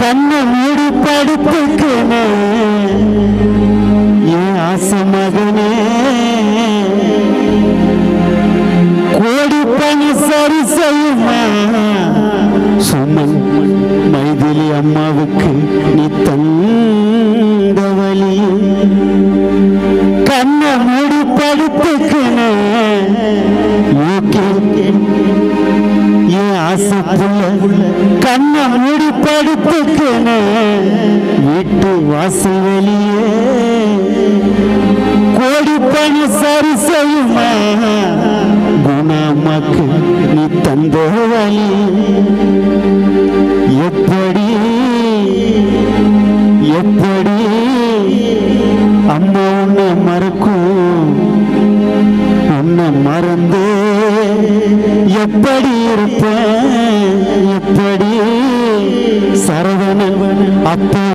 கண்ணை மூடி படுத்துக்கனே என் ஆசை மகனே கோடி பணி சரி செய்யுமா சுமன் மைதிலி அம்மாவுக்கு நீ தந்த வழி கண்ணை மூடி படுத்துக்கனே என் ஆசைக்குள்ள கண்ணை மூடி படுத்துக்கனே வீட்டு வாசல் வெளியே கோடி பணி சரி செய்யுமா குணாமாக்கு நீ தந்த வழி எப்படி எப்படி அம்மா உன்னை மறக்கும் உன்னை மறந்து எப்படி இருப்பேன் எப்படி சரவணன் அப்பா